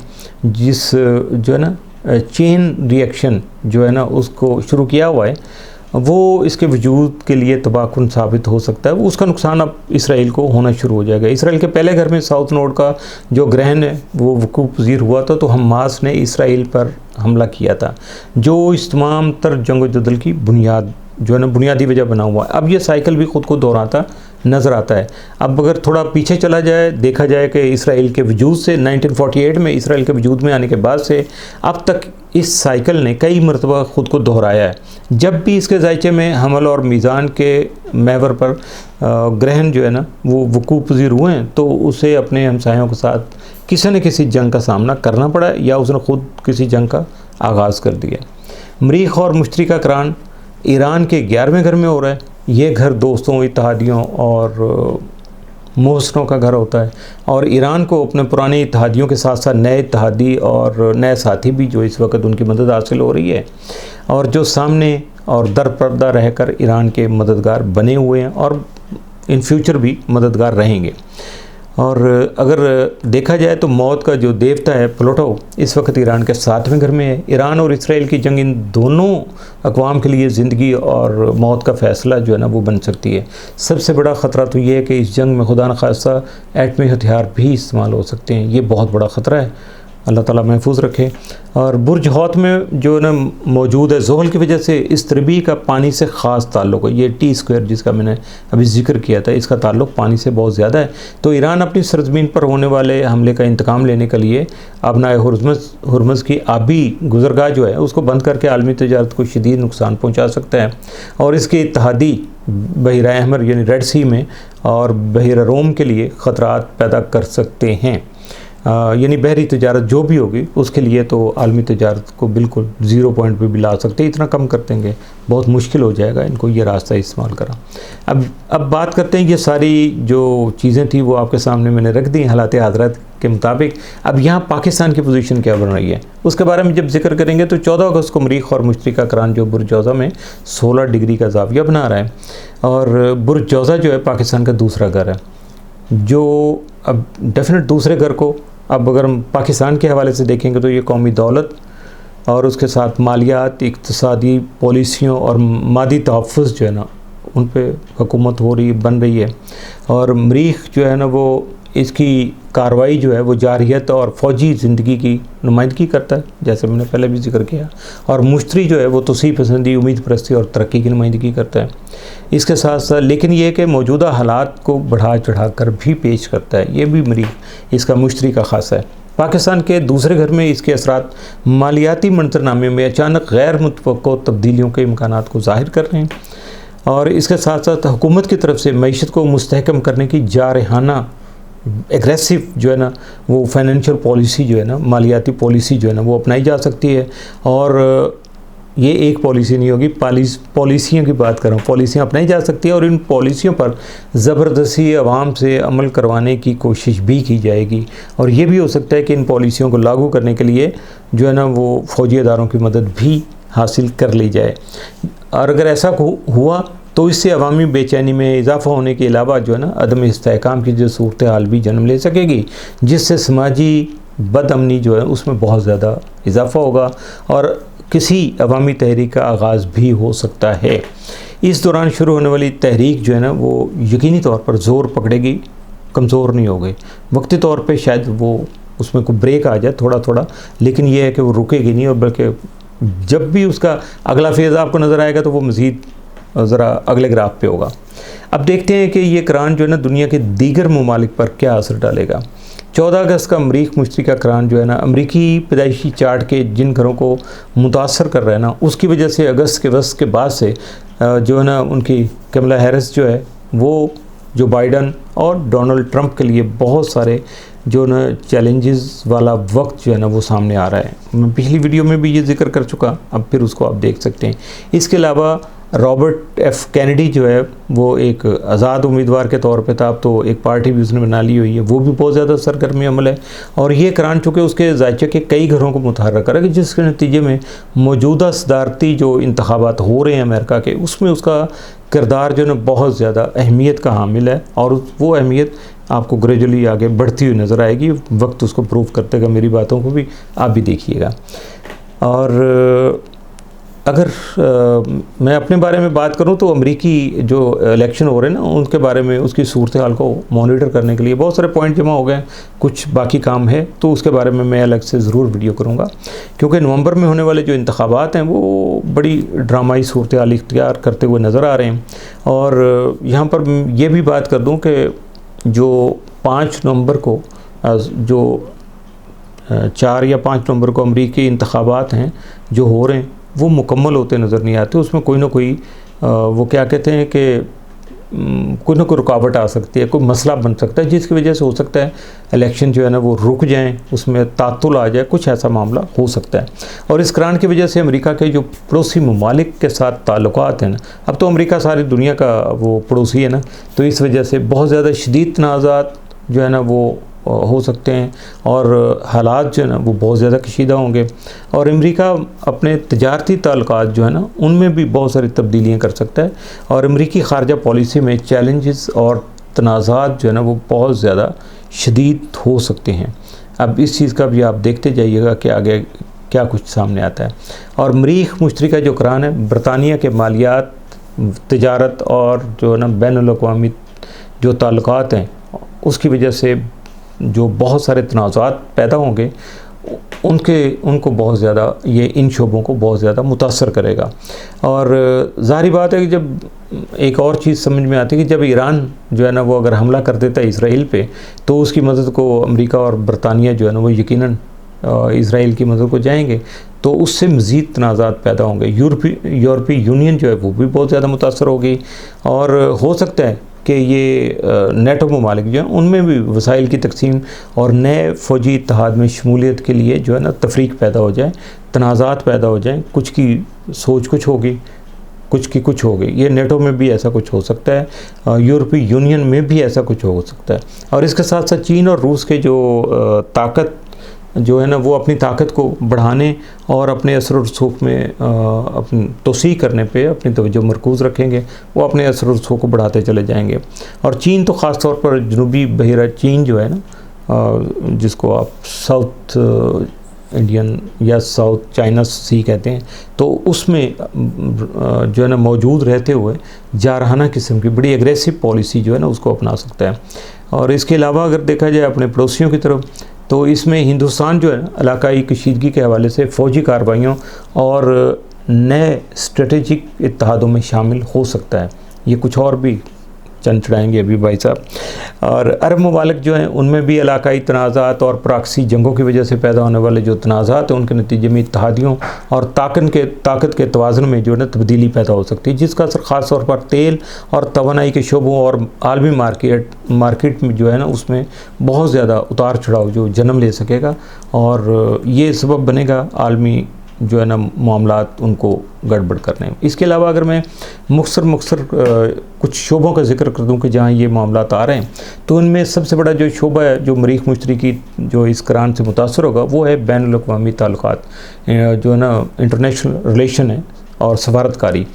जिस जो है ना चेन रिएक्शन जो है ना उसको शुरू किया हुआ है वो इसके वजूद के लिए तबाहकुन साबित हो सकता है। उसका नुकसान अब इसराइल को होना शुरू हो जाएगा। इसराइल के पहले घर में साउथ नोड का जो ग्रहण है वो वकूफ़ पज़ीर हुआ था, तो हमास ने इसराइल पर हमला किया था, जो इस तमाम तर जंग जदल की बुनियाद जो है ना बुनियादी वजह बना हुआ है। अब ये साइकिल भी ख़ुद को दोहराता नज़र आता है। अब अगर थोड़ा पीछे चला जाए, देखा जाए कि इसराइल के वजूद से 1948 में इसराइल के वजूद में आने के बाद से अब तक इस साइकिल ने कई मरतबा ख़ुद को दोहराया है। जब भी इसके ज़ायचे में हमल और मीज़ान के महवर पर ग्रहण जो है ना वो वकूफ़ पज़ीर हुए हैं तो उसे अपने हमसायों के साथ किसी न किसी जंग का सामना करना पड़ा या उसने ख़ुद किसी जंग का आगाज़ कर दिया। मरीख और मुश्तरी का करान ईरान के 11वें घर में हो रहा है। ये घर दोस्तों, इत्तेहादियों और मोहसनों का घर होता है और ईरान को अपने पुराने इत्तेहादियों के साथ साथ नए इत्तेहादी और नए साथी भी जो इस वक्त उनकी मदद हासिल हो रही है और जो सामने और दर पर्दा रहकर ईरान के मददगार बने हुए हैं और इन फ्यूचर भी मददगार रहेंगे। और अगर देखा जाए तो मौत का जो देवता है प्लूटो इस वक्त ईरान के 7वें घर में है। ईरान और इसराइल की जंग इन दोनों अक़वाम के लिए ज़िंदगी और मौत का फ़ैसला जो है ना वो बन सकती है। सबसे बड़ा ख़तरा तो ये है कि इस जंग में खुदा न खास्ता एटमी हथियार भी इस्तेमाल हो सकते हैं। ये बहुत बड़ा ख़तरा है, अल्लाह ताला महफूज रखे। और बुर्ज हौत में जो ना मौजूद है ज़ोहल की वजह से इस तरबी का पानी से ख़ास ताल्लुक़ है। ये T² जिसका मैंने अभी जिक्र किया था, इसका ताल्लुक़ पानी से बहुत ज़्यादा है। तो ईरान अपनी सरज़मीन पर होने वाले हमले का इंतकाम लेने के लिए अपना हुर्मुज़ की आबी गुज़रगाह जो है उसको बंद करके आलमी तजारत को शदीद नुकसान पहुँचा सकता है और इसके इत्तेहादी बहिरा अहमर यानी रेड सी में और बहिरा रोम के लिए ख़तरात पैदा कर सकते हैं। यानी बहरी तजारत जो भी होगी उसके लिए तो आलमी तजारत को बिल्कुल 0 पॉइंट पे भी ला सकते हैं। इतना कम कर देंगे, बहुत मुश्किल हो जाएगा इनको ये रास्ता इस्तेमाल करा। अब बात करते हैं, ये सारी जो चीज़ें थी वो आपके सामने मैंने रख दी हालात हज़रत के मुताबिक। अब यहाँ पाकिस्तान की पोजीशन क्या बन रही है उसके बारे में जब जिक्र करेंगे तो 14 अगस्त को मरीख और मुश्तरी का करान जो बुर्जौज़ा में 16 डिग्री का ज़ाविया बना रहा है और बुर्जौज़ा जो है पाकिस्तान का दूसरा घर है, जो अब डेफिनेट दूसरे घर को अब अगर हम पाकिस्तान के हवाले से देखेंगे तो ये कौमी दौलत और उसके साथ मालियात, इक़्तिसादी पॉलिसियों और मादी तहफ़्फ़ुज़ जो है ना उन पे हुकूमत हो रही बन रही है। और मरीख़ जो है ना वो इसकी कार्रवाई जो है वो जारियत और फ़ौजी ज़िंदगी की नुमाइंदगी करता है, जैसे मैंने पहले भी जिक्र किया। और मुश्तरी जो है वो तोसी पसंदी, उम्मीद परस्ती और तरक्की की नुमाइंदगी करता है। इसके साथ साथ लेकिन ये कि मौजूदा हालात को बढ़ा चढ़ा कर भी पेश करता है, ये भी मरीख़ इसका मुश्तरी का ख़ासा है। पाकिस्तान के दूसरे घर में इसके असरात मालियाती मंजरनामे में अचानक गैर मुतवक्को तब्दीलियों के इम्कानात को ज़ाहिर कर रहे हैं। और इसके साथ साथ हुकूमत की तरफ से मईशत को मुस्तहकम करने की जारहाना एग्रेसिव जो है ना वो फाइनेंशियल पॉलिसी जो है ना, मालियाती पॉलिसी जो है ना वो अपनाई जा सकती है। और ये एक पॉलिसी नहीं होगी, पॉलिसियों की बात कर रहा हूँ, पॉलिसियाँ अपनाई जा सकती है और इन पॉलिसियों पर ज़बरदस्ती आवाम से अमल करवाने की कोशिश भी की जाएगी। और ये भी हो सकता है कि इन पॉलिसियों को लागू करने के लिए जो है ना वो फ़ौजी अदारों की मदद भी हासिल कर ली जाए। और अगर ऐसा हुआ तो इससे अवामी बेचैनी में इजाफ़ा होने के अलावा जो है ना अदम इस्तेहकाम की जो सूरत हाल भी जन्म ले सकेगी, जिससे समाजी बदअमनी जो है उसमें बहुत ज़्यादा इजाफ़ा होगा और किसी अवामी तहरीक का आगाज़ भी हो सकता है। इस दौरान शुरू होने वाली तहरीक जो है ना वो यकीनी तौर पर ज़ोर पकड़ेगी, कमज़ोर नहीं होगी। वक्ती तौर पे शायद वो उसमें कोई ब्रेक आ जाए थोड़ा थोड़ा, लेकिन यह है कि वो रुकेगी नहीं, और बल्कि जब भी उसका अगला फेज़ आपको नज़र आएगा तो वो मज़ीद ज़रा अगले ग्राफ पे होगा। अब देखते हैं कि ये करान जो है ना दुनिया के दीगर ममालिक पर क्या असर डालेगा। 14 अगस्त का मरीख़ मुश्तरी का करान जो है ना अमरीकी पैदाइशी चार्ट के जिन घरों को मुतासर कर रहा है ना, उसकी वजह से अगस्त के वस्त के बाद से जो है ना उनकी कमला हैरिस जो है वो जो बाइडन और डोनाल्ड ट्रंप के लिए बहुत सारे जो ना चैलेंजेस वाला वक्त जो है ना वो सामने आ रहा है। मैं पिछली वीडियो में भी ये जिक्र कर चुका, अब फिर उसको आप देख सकते हैं। इसके अलावा रॉबर्ट एफ कैनेडी जो है वो एक आज़ाद उम्मीदवार के तौर पे था, अब तो एक पार्टी भी उसने बना ली हुई है, वो भी बहुत ज़्यादा सरगर्मी अमल है। और ये करान चुके उसके ज़ायचे के कई घरों को मुतहर्रिक करेगा, जिसके नतीजे में मौजूदा सदारती जो इंतखाबात हो रहे हैं अमेरिका के, उसमें उसका किरदार जो है ना बहुत ज़्यादा अहमियत का हामिल है। और वो अहमियत आपको ग्रेजुअली आगे बढ़ती हुई नज़र आएगी, वक्त उसको प्रूव कर देगा। मेरी बातों को भी आप भी देखिएगा। और अगर मैं अपने बारे में बात करूं तो अमेरिकी जो इलेक्शन हो रहे हैं ना उनके बारे में, उसकी सूरत हाल को मॉनिटर करने के लिए बहुत सारे पॉइंट जमा हो गए, कुछ बाकी काम है, तो उसके बारे में मैं अलग से ज़रूर वीडियो करूंगा। क्योंकि नवंबर में होने वाले जो इंतखाबात हैं वो बड़ी ड्रामाई सूरत हाल इख्तियार करते हुए नज़र आ रहे हैं। और यहाँ पर यह भी बात कर दूँ कि जो 5 नवंबर को जो 4 या 5 नवंबर को अमेरिकी इंतखाबात हैं जो हो रहे हैं वो मुकम्मल होते नज़र नहीं आते। उसमें कोई ना कोई वो क्या कहते हैं कि कोई ना कोई रुकावट आ सकती है, कोई मसला बन सकता है, जिसकी वजह से हो सकता है इलेक्शन जो है ना वो रुक जाएं, उसमें तातुल आ जाए, कुछ ऐसा मामला हो सकता है। और इस करान की वजह से अमेरिका के जो पड़ोसी ममालिक के साथ ताल्लुकात हैं ना, अब तो अमेरिका सारी दुनिया का वो पड़ोसी है ना, तो इस वजह से बहुत ज़्यादा शदीद तनाज़ात जो है ना वो हो सकते हैं और हालात जो है ना वो बहुत ज़्यादा कशीदा होंगे। और अमेरिका अपने तजारती ताल्लुकात जो है ना उनमें भी बहुत सारी तब्दीलियाँ कर सकता है। और अमेरिकी ख़ारजा पॉलिसी में चैलेंजेस और तनाज़ात जो है ना वो बहुत ज़्यादा शदीद हो सकते हैं। अब इस चीज़ का भी आप देखते जाइएगा कि आगे क्या कुछ सामने आता है। और मरीख़ मुश्तरी का जो करान है बरतानिया के मालियात, तजारत और जो है ना बैनुल-अक़वामी जो ताल्लुकात हैं उसकी वजह से जो बहुत सारे तनाज़ात पैदा होंगे उनको बहुत ज़्यादा ये इन शोबों को बहुत ज़्यादा मुतासर करेगा। और ज़ाहिर बात है कि जब एक और चीज़ समझ में आती है कि जब ईरान जो है ना वो अगर हमला कर देता है इसराइल पे, तो उसकी मदद को अमेरिका और बरतानिया जो है ना वो यकीनन इसराइल की मदद को जाएंगे, तो उससे मज़ीद तनाज़ात पैदा होंगे। यूरोपीय यूनियन जो है वो भी बहुत ज़्यादा मुतासर होगी। और हो सकता है कि ये नेटो ममालिक जो हैं उनमें भी वसाइल की तकसीम और नए फ़ौजी इत्तेहाद में शमूलियत के लिए जो है ना तफरीक पैदा हो जाए, तनाज़ात पैदा हो जाएँ। कुछ की सोच कुछ होगी, कुछ की कुछ होगी। ये नेटो में भी ऐसा कुछ हो सकता है, यूरोपीय यूनियन में भी ऐसा कुछ हो सकता है। और इसके साथ साथ चीन और रूस के जो ताकत जो है ना वो अपनी ताकत को बढ़ाने और अपने असर और रसूख में अपनी तोसी करने पे अपनी तवज्जो मरकूज़ रखेंगे, वो अपने असर और रसूख को बढ़ाते चले जाएंगे। और चीन तो ख़ास तौर पर जनूबी बहिरा चीन जो है ना जिसको आप साउथ इंडियन या साउथ चाइना सी कहते हैं, तो उसमें जो है ना मौजूद रहते हुए जारहाना किस्म की बड़ी एग्रेसिव पॉलिसी जो है ना उसको अपना सकता है। और इसके अलावा अगर देखा जाए अपने पड़ोसियों की तरफ, तो इसमें हिंदुस्तान जो है इलाकाई कशीदगी के हवाले से फ़ौजी कार्रवाइयों और नए स्ट्रेटेजिक इत्तेहादों में शामिल हो सकता है। ये कुछ और भी चंद चढ़ाएँगे अभी भाई साहब। और अरब ममालिक जो हैं उनमें भी इलाकाई तनाज़ात और प्रॉक्सी जंगों की वजह से पैदा होने वाले जो तनाज़ात हैं उनके नतीजे में इत्तेहादियों और ताकत के तवाज़ुन में जो है ना तब्दीली पैदा हो सकती है, जिसका असर ख़ास तौर पर तेल और तवानाई के शोबों और आलमी मार्केट में जो है ना उसमें बहुत ज़्यादा उतार चढ़ाव जो जन्म ले सकेगा, और ये सबब बनेगा आलमी जो है ना मामलात उनको गड़बड़ करने में। इसके अलावा अगर मैं मुख्तसर कुछ शोबों का जिक्र कर दूं कि जहां ये मामलात आ रहे हैं, तो उनमें सबसे बड़ा जो शोबा है जो मरीख मुश्तरी की जो इस करार से मुतासर होगा वो है बैनुल-अक़वामी ताल्लुकात, जो है ना इंटरनेशनल रिलेशन है और सफारतकारी।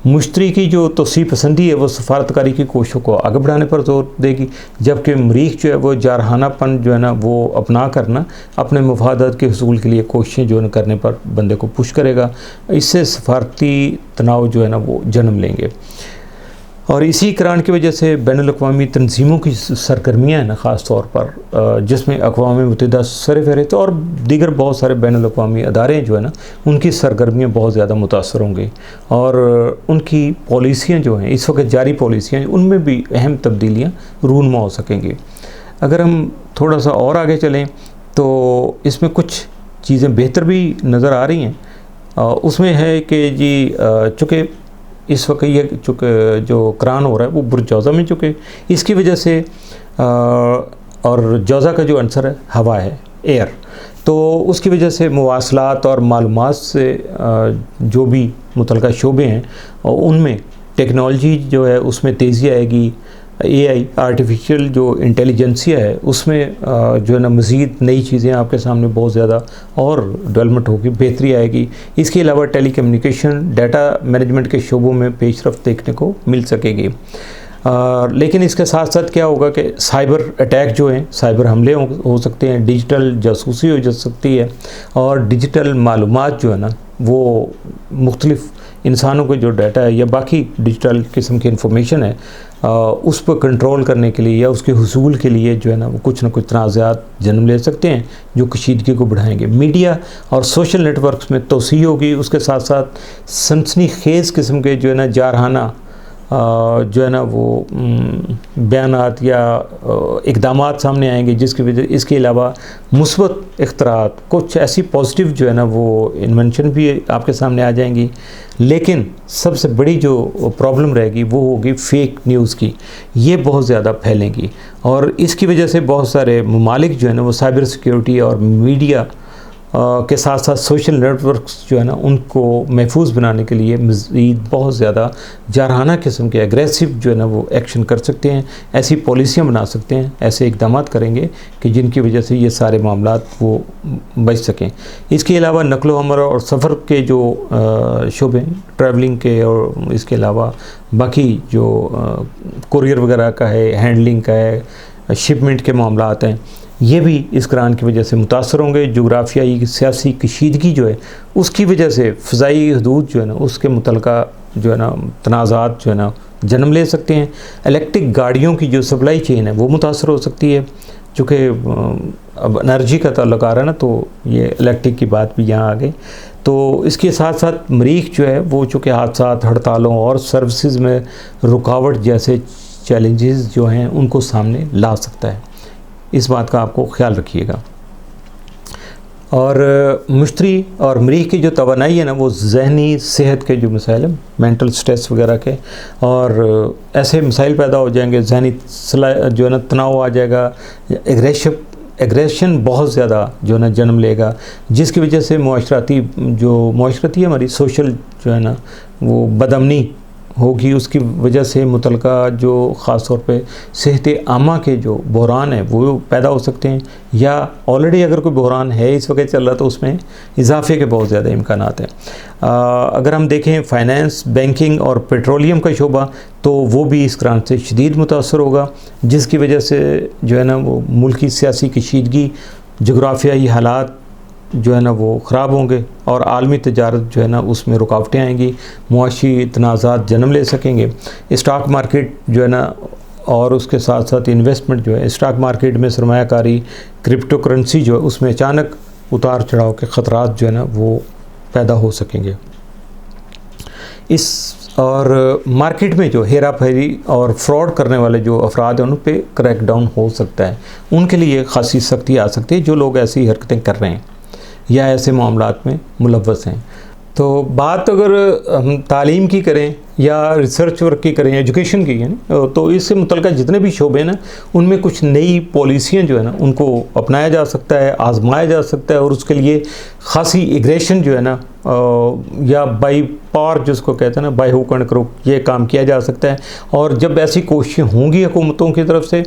मुश्तरी की जो तोसी पसंदी है वो सफारतकारी की कोशिशों को आगे बढ़ाने पर जोर देगी, जबकि मरीख जो है वो जारहानापन जो है ना वो अपना करना अपने मफादात के हुसूल के लिए कोशिशें जो है करने पर बंदे को पुश करेगा। इससे सफारती तनाव जो है ना वो जन्म लेंगे, और इसी करार की वजह से बैनुल-अक़वामी तंजीमों की सरगर्मियाँ हैं ना ख़ास तौर पर, जिसमें अक़वाम मुत्तहिदा सरफ़हरिस्त और दीगर बहुत सारे बैनुल-अक़वामी अदारे जो है ना उनकी सरगर्मियाँ बहुत ज़्यादा मुतासर होंगी, और उनकी पॉलिसियाँ जो हैं इस वक्त जारी पॉलिसियाँ उनमें भी अहम तब्दीलियाँ रूनमा हो सकेंगी। अगर हम थोड़ा सा और आगे चलें तो इसमें कुछ चीज़ें बेहतर भी नज़र आ रही हैं। उसमें है कि जी चूँकि इस वक्त ये चूँकि जो करान हो रहा है वो बुर्ज जौज़ा में, चूँकि इसकी वजह से और जौज़ा का जो अंसर है हवा है, एयर, तो उसकी वजह से मवासलात और मालूमात से जो भी मुतल्लिक़ा शोबे हैं उनमें टेक्नोलॉजी जो है उसमें तेज़ी आएगी। AI आर्टिफिशियल जो इंटेलिजेंसिया है उसमें जो है ना मज़ीद नई चीज़ें आपके सामने बहुत ज़्यादा और डेवलपमेंट होगी, बेहतरी आएगी। इसके अलावा टेलीकम्युनिकेशन, डाटा मैनेजमेंट के शोबों में पेशरफ्त देखने को मिल सकेगी। लेकिन इसके साथ साथ क्या होगा कि साइबर अटैक जो हैं, साइबर हमले हो सकते हैं, डिजिटल जासूसी हो जा सकती है, और डिजिटल मालूमात जो है ना वो मुख्तलिफ़ इंसानों के जो डाटा है या बाकी डिजिटल किस्म की इंफॉर्मेशन है उस पर कंट्रोल करने के लिए या उसके हुसूल के लिए जो है ना वो कुछ ना कुछ तनाज़ात जन्म ले सकते हैं जो कशीदगी को बढ़ाएंगे। मीडिया और सोशल नेटवर्क्स में तोसी होगी, उसके साथ साथ सनसनीखेज़ किस्म के जो है ना जारहाना जो है ना वो बयानात या इक़दामात सामने आएंगे, जिसकी वजह इसके अलावा मुस्बत इख्तरात कुछ ऐसी पॉजिटिव जो है ना वो इन्वेंशन भी आपके सामने आ जाएंगी। लेकिन सबसे बड़ी जो प्रॉब्लम रहेगी वो होगी फेक न्यूज़ की, ये बहुत ज़्यादा फैलेंगी, और इसकी वजह से बहुत सारे ममालिक जो है ना वो साइबर सिक्योरिटी और मीडिया के साथ साथ सोशल नेटवर्क्स जो है ना उनको महफूज बनाने के लिए मज़ीद बहुत ज़्यादा जारहाना किस्म के एग्रेसिव जो है ना वो एक्शन कर सकते हैं, ऐसी पॉलिसियाँ बना सकते हैं, ऐसे इक़दामात करेंगे कि जिनकी वजह से ये सारे मामलात वो बच सकें। इसके अलावा नक़्लो हमल और सफ़र के जो शोबे ट्रैवलिंग के, और इसके अलावा बाकी जो कुरियर वगैरह का है, हैंडलिंग का है, शिपमेंट के मामलात हैं, ये भी इस करार की वजह से मुतासर होंगे। जोग्राफियाई सियासी कशीदगी जो है उसकी वजह से फ़ज़ाई हदूद जो है ना उसके मुतल्लिक़ा जो है ना तनाज़ात जो है ना जन्म ले सकते हैं। इलेक्ट्रिक गाड़ियों की जो सप्लाई चेन है वो मुतासर हो सकती है, चूँकि अब एनर्जी का ताल्लुक़ आ रहा है ना, तो ये इलेक्ट्रिक की बात भी यहाँ आ गई। तो इसके साथ साथ मरीख जो है वो चूँकि हादसात, हड़तालों और सर्विसेज में रुकावट जैसे चैलेंजेस जो हैं उनको सामने ला सकता है। इस बात का आपको ख्याल रखिएगा। और मुश्तरी और मरीख की जो तवानाई है ना वो जहनी सेहत के जो मसाइल हैं, मेंटल स्ट्रेस वगैरह के, और ऐसे मसाइल पैदा हो जाएंगे, जहनी जो है ना तनाव आ जाएगा, एग्रेशन बहुत ज़्यादा जो है ना जन्म लेगा, जिसकी वजह से मुआशरती हमारी सोशल जो है ना वो बदअमनी होगी। उसकी वजह से मुतल्लिक़ा जो ख़ास तौर पे सेहत आमा के जो बहरान है वो पैदा हो सकते हैं, या ऑलरेडी अगर कोई बहरान है इस वक्त चल रहा तो उसमें इजाफे के बहुत ज़्यादा इम्कानात हैं। अगर हम देखें फाइनेंस, बैंकिंग और पेट्रोलियम का शोबा, तो वो भी इस करार से शदीद मुतासर होगा, जिसकी वजह से जो है ना वो मुल्की सियासी कशीदगी, जोग्राफियाई हालात जो है ना वो ख़राब होंगे और आलमी तजारत जो है ना उसमें रुकावटें आएंगी, मुआशी तनाज़ात जन्म ले सकेंगे। स्टॉक मार्केट जो है ना और उसके साथ साथ इन्वेस्टमेंट जो है, स्टॉक मार्केट में सरमायाकारी, क्रिप्टो करेंसी जो है उसमें अचानक उतार चढ़ाव के ख़तरात जो है ना वो पैदा हो सकेंगे। इस और मार्केट में जो हेरा फेरी और फ्रॉड करने वाले जो अफराद हैं उन पे क्रैकडाउन हो सकता है, उनके लिए खासी सख्ती आ सकती है जो लोग ऐसी हरकतें कर रहे हैं या ऐसे मामलात में मुलव्वस हैं। तो बात अगर हम तालीम की करें या रिसर्च वर्क की करें, एजुकेशन की है ना, तो इससे मुतल्लिक़ जितने भी शोबे हैं ना उनमें कुछ नई पॉलिसियाँ जो है ना उनको अपनाया जा सकता है, आजमाया जा सकता है और उसके लिए ख़ासी एग्रेशन जो है ना या बाई पावर जिसको कहते हैं ना, बाई हुक एंड क्रुक, ये काम किया जा सकता है। और जब ऐसी कोशिशें होंगी हुकूमतों की तरफ से,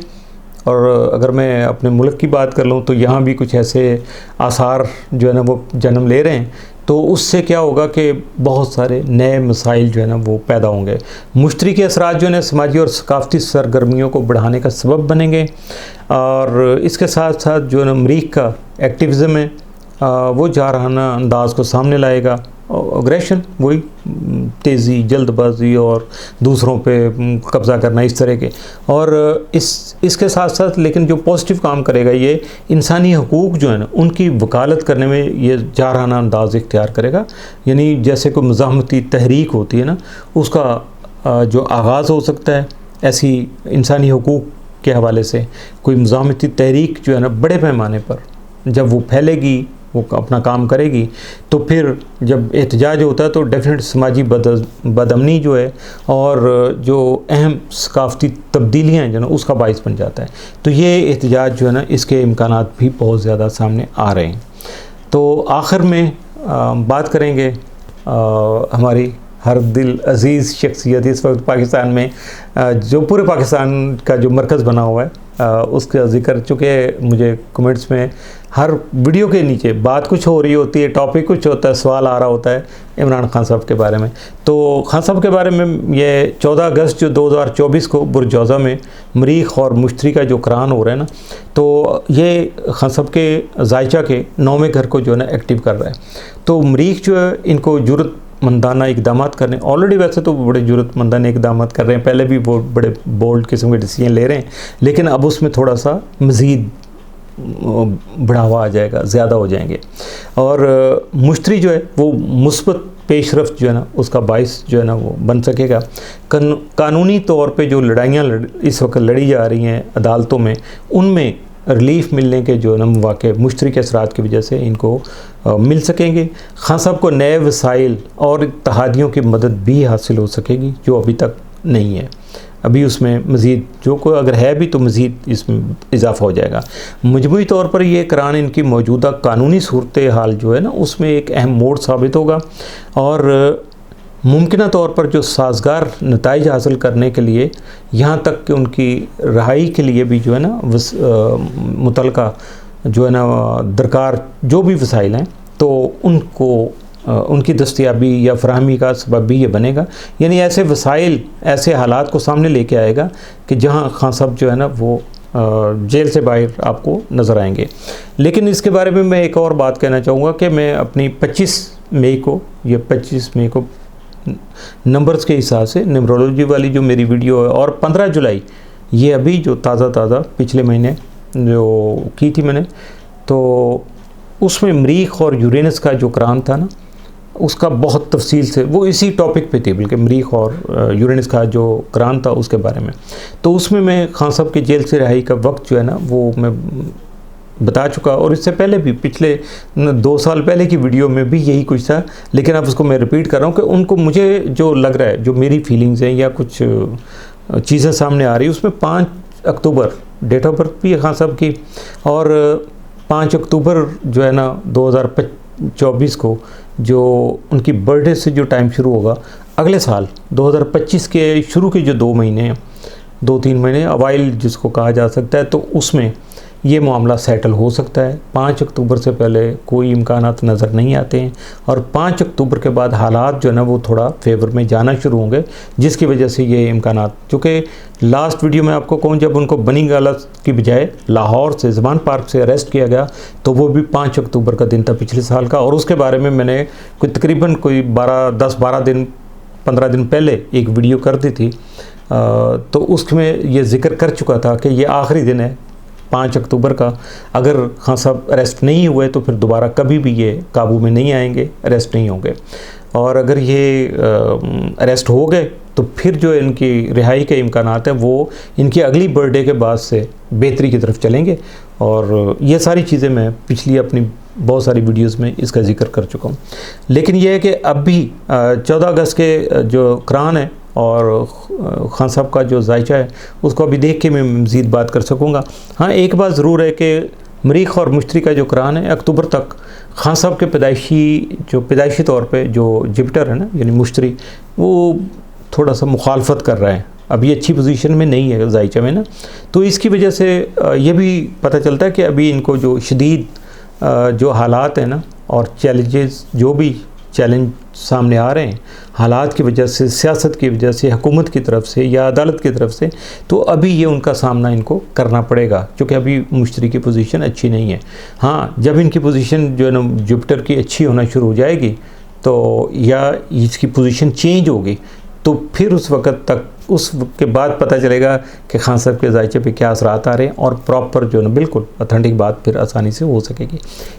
और अगर मैं अपने मुल्क की बात कर लूँ तो यहाँ भी कुछ ऐसे आसार जो है ना वो जन्म ले रहे हैं, तो उससे क्या होगा कि बहुत सारे नए मसाइल जो है ना वो पैदा होंगे। मुश्तरी के असरात जो है ना समाजी और सकाफ़ती सरगर्मियों को बढ़ाने का सबब बनेंगे और इसके साथ साथ जो है ना अमरीक का एक्टिविज़म है वो जारहाना अंदाज़ को सामने लाएगा। अग्रेशन वही तेज़ी, जल्दबाजी और दूसरों पे कब्ज़ा करना, इस तरह के। और इसके साथ साथ लेकिन जो पॉजिटिव काम करेगा ये इंसानी हकूक़ जो है ना उनकी वकालत करने में ये जारहाना अंदाज़ इख्तियार करेगा। यानी जैसे कोई मुज़ाहमती तहरीक होती है ना उसका जो आगाज़ हो सकता है, ऐसी इंसानी हकूक़ के हवाले से कोई मुज़ाहमती तहरीक जो है ना बड़े पैमाने पर जब वो फैलेगी, वो अपना काम करेगी, तो फिर जब एहतजाज होता है तो डेफिनेट समाजी बदअमनी जो है और जो अहम सकाफ़ती तब्दीलियाँ हैं जो ना उसका बाइस बन जाता है। तो ये एहतजाज जो है ना इसके इम्कानात भी बहुत ज़्यादा सामने आ रहे हैं। तो आखिर में बात करेंगे हमारी हर दिल अज़ीज़ शख्सियत इस वक्त पाकिस्तान में जो पूरे पाकिस्तान का जो मरकज़ बना हुआ है उसका ज़िक्र, चूँकि मुझे कमेंट्स में हर वीडियो के नीचे बात कुछ हो रही होती है, टॉपिक कुछ होता है, सवाल आ रहा होता है इमरान खान साहब के बारे में। तो खान साहब के बारे में ये 14 अगस्त जो 2024 को बुरजौज़ा में मरीख और मुश्तरी का जो करान हो रहा है ना, तो ये खान साहब के जायचा के 9वें घर को जो है ना एक्टिव कर रहा है। तो मरीख जो है इनको ज़रूरतमंदाना इकदाम करने, ऑलरेडी वैसे तो बड़े ज़रूरतमंदाना इकदाम कर रहे हैं, पहले भी वो बड़े बोल्ड किस्म के डिसीजन ले रहे हैं, लेकिन अब उसमें थोड़ा सा मज़ीद बढ़ावा आ जाएगा, ज़्यादा हो जाएंगे। और मुश्तरी जो है वो मुस्बत पेशरफ्त जो है ना उसका बाइस जो है ना वो बन सकेगा। कानूनी तौर पे जो लड़ाइयाँ इस वक्त लड़ी जा रही हैं अदालतों में, उनमें रिलीफ मिलने के जो ना मौके मुश्तरी के असरात की वजह से इनको मिल सकेंगे। खान साहब को नए वसाइल और इत्तहादियों की मदद भी हासिल हो सकेगी जो अभी तक नहीं है। अभी उसमें मज़ीद जो कोई अगर है भी तो मज़ीद इसमें इजाफ़ा हो जाएगा। मजमूई तौर पर ये करान इनकी मौजूदा कानूनी सूरत हाल जो है ना उसमें एक अहम मोड़ साबित होगा और मुमकिन तौर पर जो साजगार नताइज हासिल करने के लिए, यहाँ तक कि उनकी रहाई के लिए भी जो है ना मुतल्लिका जो है ना दरकार जो भी वसाइल हैं तो उनको उनकी दस्तयाबी या फराहमी का सबब भी ये बनेगा। यानी ऐसे वसाइल, ऐसे हालात को सामने लेके आएगा कि जहाँ खान साहब जो है ना वो जेल से बाहर आपको नज़र आएंगे। लेकिन इसके बारे में मैं एक और बात कहना चाहूँगा कि मैं अपनी 25 मई को नंबर्स के हिसाब से न्यूमरोलॉजी वाली जो मेरी वीडियो है, और 15 जुलाई ये अभी जो ताज़ा पिछले महीने जो की थी मैंने, तो उसमें मरीख और यूरेनस का जो करान था ना उसका बहुत तफसील से वो इसी टॉपिक पे थी, बल्कि मरीख और यूरेनस का जो करान था उसके बारे में। तो उसमें मैं खान साहब के जेल से रिहाई का वक्त जो है ना वो मैं बता चुका, और इससे पहले भी पिछले 2 साल पहले की वीडियो में भी यही कुछ था, लेकिन अब उसको मैं रिपीट कर रहा हूँ कि उनको मुझे जो लग रहा है, जो मेरी फीलिंग्स हैं या कुछ चीज़ें सामने आ रही है, उसमें 5 अक्टूबर डेट ऑफ बर्थ भी है खान साहब की, और 5 अक्टूबर जो है ना 2024 को जो उनकी बर्थडे से जो टाइम शुरू होगा अगले साल 2025 के शुरू के जो 2 महीने हैं, 2-3 महीने अवाइल जिसको कहा जा सकता है, तो उसमें ये मामला सेटल हो सकता है। 5 अक्टूबर से पहले कोई इम्कानात नज़र नहीं आते हैं और 5 अक्टूबर के बाद हालात जो है ना वो थोड़ा फेवर में जाना शुरू होंगे, जिसकी वजह से ये इम्कानात, चूँकि लास्ट वीडियो में आपको कहूँ जब उनको बनी गालत की बजाय लाहौर से ज़मान पार्क से अरेस्ट किया गया तो वो भी 5 अक्टूबर का दिन था पिछले साल का, और उसके बारे में मैंने तकरीबन 10-12 दिन 15 दिन पहले एक वीडियो कर दी थी। तो उसमें ये ज़िक्र कर चुका था कि ये आखिरी दिन है 5 अक्टूबर का। अगर खान साहब अरेस्ट नहीं हुए तो फिर दोबारा कभी भी ये काबू में नहीं आएंगे, अरेस्ट नहीं होंगे, और अगर ये अरेस्ट हो गए तो फिर जो इनकी रिहाई के इम्कानात हैं वो इनकी अगली बर्थडे के बाद से बेहतरी की तरफ चलेंगे। और ये सारी चीज़ें मैं पिछली अपनी बहुत सारी वीडियोस में इसका जिक्र कर चुका हूँ। लेकिन यह है कि अब भी 14 अगस्त के जो कुरान है और खान साहब का जो जायचा है उसको अभी देख के मैं मज़ीद बात कर सकूँगा। हाँ, एक बात ज़रूर है कि मरीख और मुश्तरी का जो कुरान है अक्टूबर तक खान साहब के पैदाइशी तौर पे जो जुपिटर है ना यानी मुश्तरी, वो थोड़ा सा मुखालफत कर रहा है, अभी अच्छी पोजीशन में नहीं है जायचा में ना, तो इसकी वजह से ये भी पता चलता है कि अभी इनको जो शदीद जो हालात हैं ना और चैलेंजेस, जो भी चैलेंज सामने आ रहे हैं हालात की वजह से, सियासत की वजह से, हुकूमत की तरफ से या अदालत की तरफ से, तो अभी ये उनका सामना इनको करना पड़ेगा क्योंकि अभी मुश्तरी की पोजीशन अच्छी नहीं है। हाँ, जब इनकी पोजीशन जो है ना जुपिटर की अच्छी होना शुरू हो जाएगी तो या इसकी पोजीशन चेंज होगी तो फिर उस के बाद पता चलेगा कि खान साहब के जायचे पे क्या असरात आ रहे हैं और प्रॉपर जो है ना बिल्कुल ऑथेंटिक बात फिर आसानी से हो सकेगी।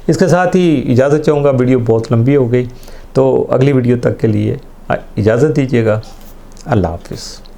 इसके साथ ही इजाज़त चाहूँगा, वीडियो बहुत लंबी हो गई, तो अगली वीडियो तक के लिए इजाज़त दीजिएगा। अल्लाह हाफ़िज़।